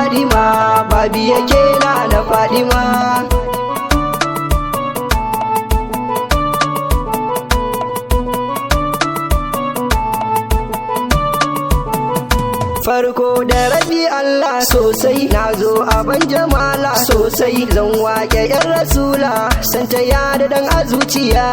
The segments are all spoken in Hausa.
Fadima, babi yake na Fadima. Farko da rabi Allah sosai, nazo aban jamala sosai, zan wake yan rasula santa ya da dan azuciya,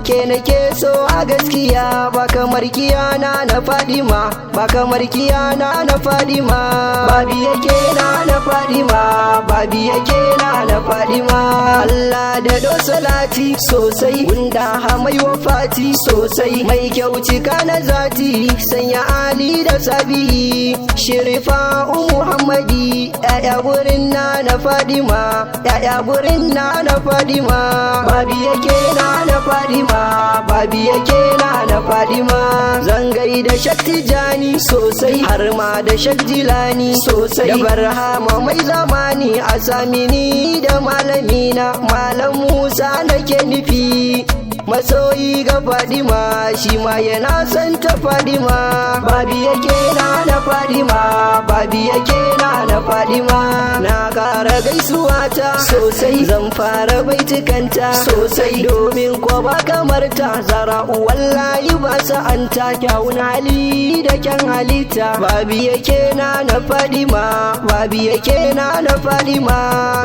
ke nake so a gaskiya, ba kamar kiyana na Fadima, ba kamar kiyana na Fadima, babi yake na Fadima, babi yake na Fadima. Allah da do salati sosai, wanda hamai wafati sosai, mai kyau cika na zati, sanya Ali da Sabi Shirifa Muhammadi, ya'ya gurin na Fadima, ya'ya gurin na Fadima, babi yake na Fadima, babi yake na Fadima. Zan gaida Shak Tijani sosai, har ma da Shak Jilani sosai, da Barhama mai zamani, a samini da malamina Malam Musa nake nufi, masoyi ga Fadima, shi ma yana son ta Fadima, babi yake na Fadima, babi yake na Fadima. Na ƙara gaisuwa ta sosai, zan fara baitukanta sosai, domin ko ba kamar ta Zara'u wallahi ba sa'anta, kyawun hali da kyan halitta, babi yake na Fadima, babi yake na Fadima,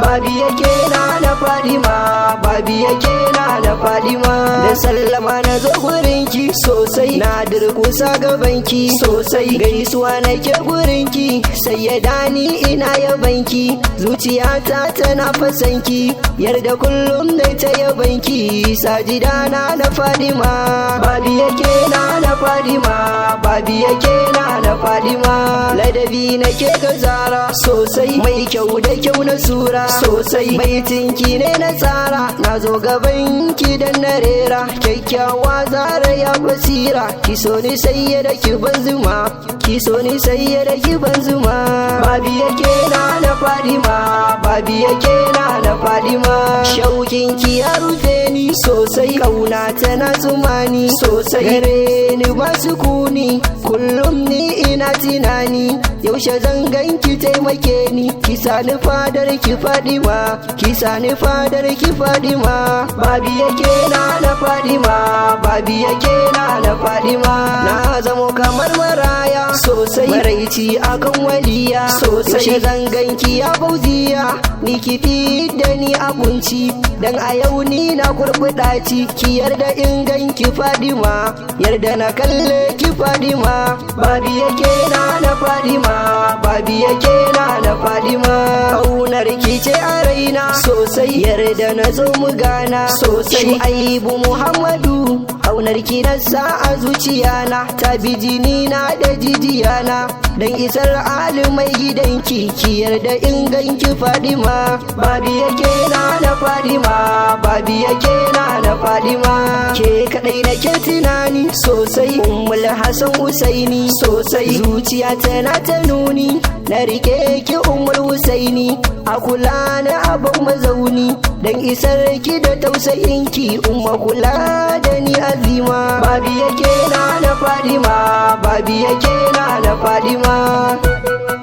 babi yake na Fadima, babi yake na Fadima. Da sallama na zo gurinki sosai, na durkusa gabanki sosai, gaisuwa nake gurinki, sai ya dani ina yabanki, zuciyata tana fasanki, yarda kullum dai ta yabanki, sajidana na Fadima, babi yake na Fadima, babi yake na Fadima. Ladabi nake ga Zara sosai, mai kyau da kyau na sura sosai, baitinki ne na tsara, na zo gabanki dan na rera, kyakkyawa Zara ya basira, ki so ni sai da ki ban zuma, ki so ni sai da ki ban zuma, babi yake na Fadima, babi yake na Fadima. Shaukin ki ya rufe ni sosai, kauna tana tsumani sosai, gare ni ba sukuni, kullum ni ina tunani, yaushe zan ganki taimake ni, ki sani fadar ki Fadima, ki sani fadar ki Fadima, babi yake na Fadima, babi yake na Fadima. Na zamo kamar maraya sosai, maraici akan waliya sosai, yaushe zan ganki ya Fauziya, ni ki fi da ni abunci, dan a yau ni na kurkuɗaci, ki yarda in ganki Fadima, yarda na kalle ki Fadima, babi yake na Fadima, babi yake na Fadima. Kaunar ki ce a raina sosai, yarda na zo mu gana sosai, Shu'aibu Muhammadu, kaunar ki na sa a zuciyana, ta bi jini na da jijiyana, dan isar alimai gidanki, ki yarda in ganki Fadima, babi yake na Fadima, babi yake na Fadima. Ke kadai nake tunani sosai, Ummul Hasan Usaini sosai, zuciya tana ta nuni, na rike ki Ummul Husaini, a kula na abin mazauni, dan isar ki da tausayinki, umma kula da ni azima, babi yake na Fadima, babi yake na Fadima.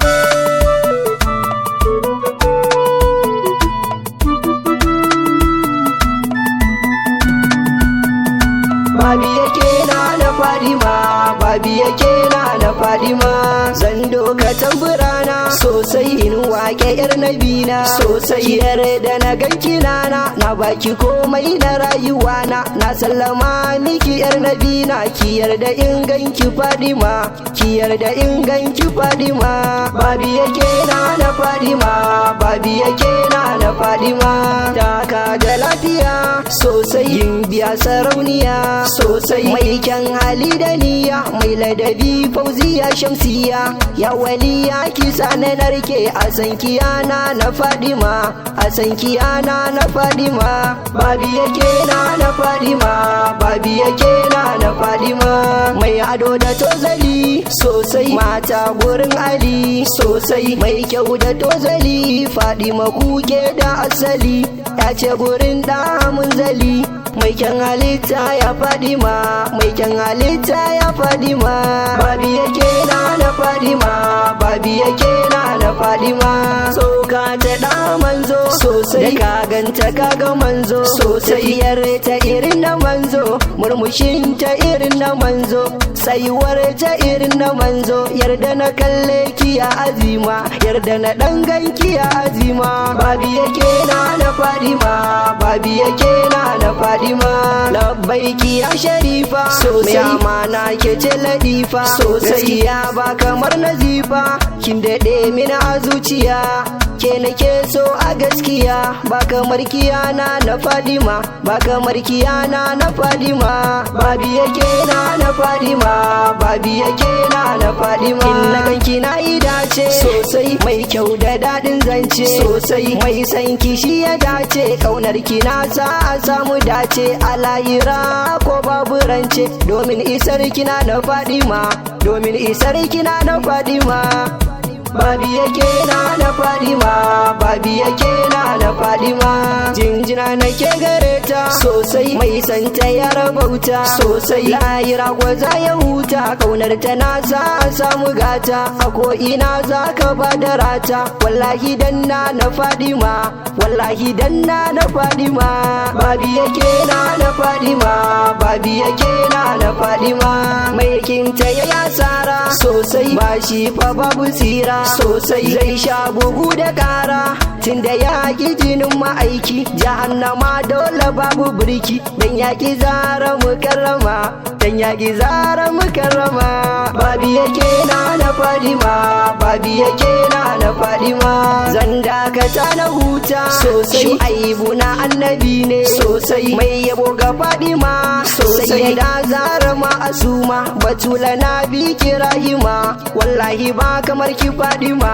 Babi yake na Fadima, babi yake na Fadima. Zan doka tamburana sosai, in wake yar nabina sosai, yarda na ganki nana, na baki komai na rayuwana, na sallama miki yar nabina, ki yarda in ganki Fadima, ki yarda in ganki Fadima, babi yake na Fadima, babi yake na Fadima. Taka da lafiya sosai, yin biya sarauniya sosai, mai kyan hali da niyya, mai ladabi Fauziya Shamsiya, ya waliya kisa na narke, a san kiyana na Fadima, a san kiyana na Fadima, babi yake na Fadima, babi yake na Fadima. Mai ado da tozali sosai, mata gurin Ali sosai, mai kyau da tozali, Fadima kuke da asali, ya ce gurin da munzali, mai kyan halitta ya Fadima, mai kyan halitta ya Fadima, babi yake na Fadima, babi yake na Fadima. manzo sosai, da ka ganta kaga manzo sosai, ta irin na manzo, murmushin ta irin na manzo, tsayuwar ta irin na manzo, yarda na kalle ki ya azima, yarda na danganki ya azima, babi yake na Fadima, babi yake na Fadima, labbaiki ya sharifa sosai, mai amana ke ce ladifa sosai, ya ba kamar nazifa, kin daɗe mina a zuciya, ke nake so a gaskiya, ba kamar kiyana na Fadima, ba kamar kiyana na Fadima, babi yake na Fadima, babi yake na Fadima, in na ganki na yi dace sosai, mai kyau da daɗin zance sosai, mai san kishi ya dace, kaunar ki na sa a samu dace, a layira ko babu rance, domin isar kina na Fadima, domin isar kina na Fadima, babi yake na Fadima, babi yake na Fadima, jinjina nake gare ta sosai, mai santa ya rabauta sosai, layira gwaza ya huta, kaunar ta na sa a samu gata, a ko ina za ka bada rata, wallahi dan na Fadima, wallahi dan na Fadima, babi yake na Fadima, babi yake na Fadima, mai kinta ya yasara sosai, ba shi fa babu tsira sosai, zai sha bugu da kara, tunda ya ki jinin ma'aiki, jahannama dole babu birki, dan ya ki zara mukarrama, dan ya ki zara mukarrama, babi yake na Fadima, babi yake na Fadima, zan dakata na huta sosai, Shu'aibu na annabi ne sosai, mai yabo ga Fadima sosai, da zara ma'asuma, batula na bi kirahima, wallahi ba kamar ki Fadima,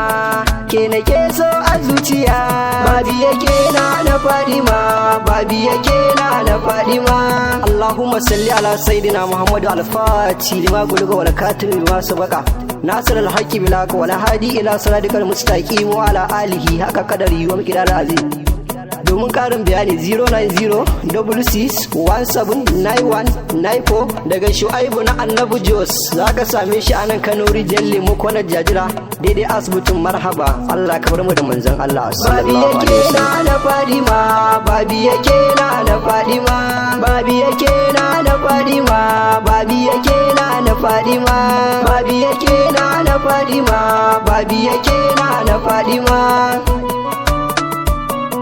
ke nake so a zuciya, babi yake na Fadima, babi yake na Fadima, Allahumma salli ala sayyidina Muhammadu al-Fati lima guluga wal katim lima sabaka, nasir al-haqqi bilaka wal hadi ila siratikal mustaqim wa ala alihi haka kadari wa miqdar azim. Domin karin bayani 09066179194 daga Shu'aibu na Annabi Jos, za ka same shi a nan Kano rijiyar lemo kwanar jajira daidai asibitin Marhaba. Allah ka bar mu da manzon Allah sallallahu alaihi wasallam. Na Fadima, babi yake na Fadima, babi yake na Fadima, babi yake na Fadima, babi yake na Fadima, babi yake na Fadima.